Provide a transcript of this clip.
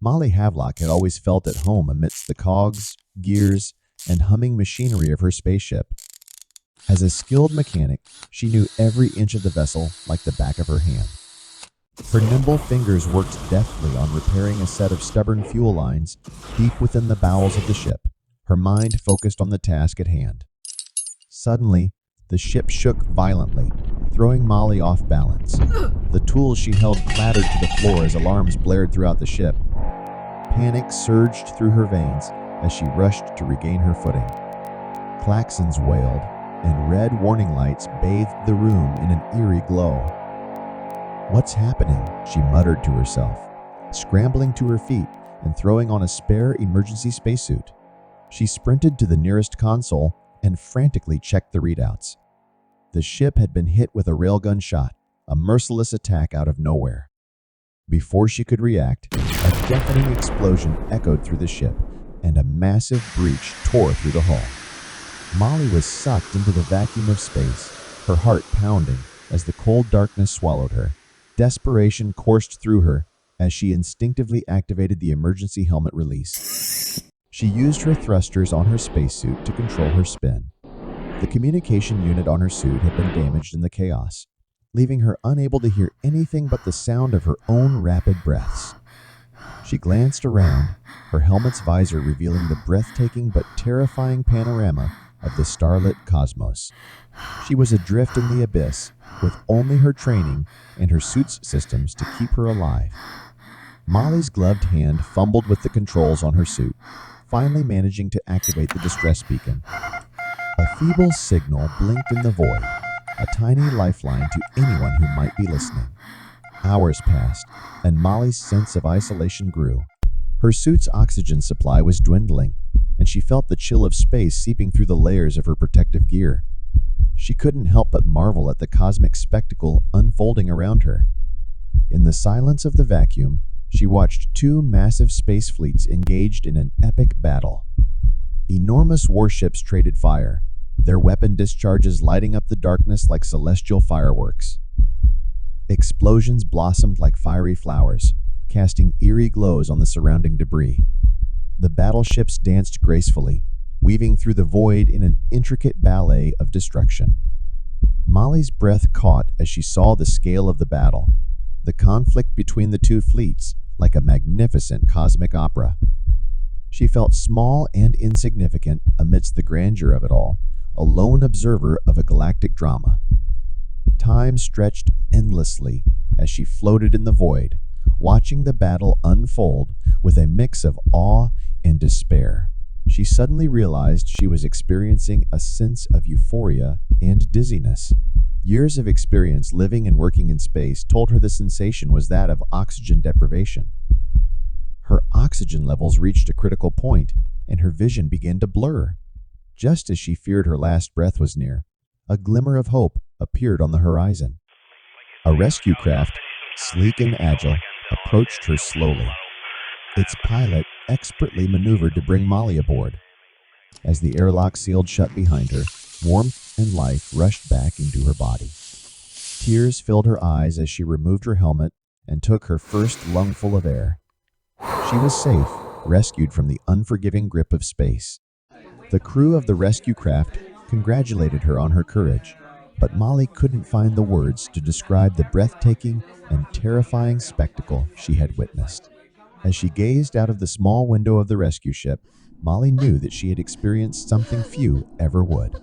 Molly Havelock had always felt at home amidst the cogs, gears, and humming machinery of her spaceship. As a skilled mechanic, she knew every inch of the vessel like the back of her hand. Her nimble fingers worked deftly on repairing a set of stubborn fuel lines deep within the bowels of the ship, her mind focused on the task at hand. Suddenly, the ship shook violently, throwing Molly off balance. The tools she held clattered to the floor as alarms blared throughout the ship. Panic surged through her veins as she rushed to regain her footing. Klaxons wailed, and red warning lights bathed the room in an eerie glow. "What's happening?" she muttered to herself, scrambling to her feet and throwing on a spare emergency spacesuit. She sprinted to the nearest console and frantically checked the readouts. The ship had been hit with a railgun shot, a merciless attack out of nowhere. Before she could react, a deafening explosion echoed through the ship, and a massive breach tore through the hull. Molly was sucked into the vacuum of space, her heart pounding as the cold darkness swallowed her. Desperation coursed through her as she instinctively activated the emergency helmet release. She used her thrusters on her spacesuit to control her spin. The communication unit on her suit had been damaged in the chaos, leaving her unable to hear anything but the sound of her own rapid breaths. She glanced around, her helmet's visor revealing the breathtaking but terrifying panorama of the starlit cosmos. She was adrift in the abyss, with only her training and her suit's systems to keep her alive. Molly's gloved hand fumbled with the controls on her suit, finally managing to activate the distress beacon. A feeble signal blinked in the void, a tiny lifeline to anyone who might be listening. Hours passed, and Molly's sense of isolation grew. Her suit's oxygen supply was dwindling, and she felt the chill of space seeping through the layers of her protective gear. She couldn't help but marvel at the cosmic spectacle unfolding around her. In the silence of the vacuum, she watched two massive space fleets engaged in an epic battle. Enormous warships traded fire, their weapon discharges lighting up the darkness like celestial fireworks. Explosions blossomed like fiery flowers, casting eerie glows on the surrounding debris. The battleships danced gracefully, weaving through the void in an intricate ballet of destruction. Molly's breath caught as she saw the scale of the battle, the conflict between the two fleets, like a magnificent cosmic opera. She felt small and insignificant amidst the grandeur of it all, a lone observer of a galactic drama. Time stretched endlessly as she floated in the void, watching the battle unfold with a mix of awe and despair. She suddenly realized she was experiencing a sense of euphoria and dizziness. Years of experience living and working in space told her the sensation was that of oxygen deprivation. Her oxygen levels reached a critical point, and her vision began to blur. Just as she feared her last breath was near, a glimmer of hope appeared on the horizon. A rescue craft, sleek and agile, approached her slowly. Its pilot expertly maneuvered to bring Molly aboard. As the airlock sealed shut behind her, warmth and life rushed back into her body. Tears filled her eyes as she removed her helmet and took her first lungful of air. She was safe, rescued from the unforgiving grip of space. The crew of the rescue craft congratulated her on her courage, but Molly couldn't find the words to describe the breathtaking and terrifying spectacle she had witnessed. As she gazed out of the small window of the rescue ship, Molly knew that she had experienced something few ever would.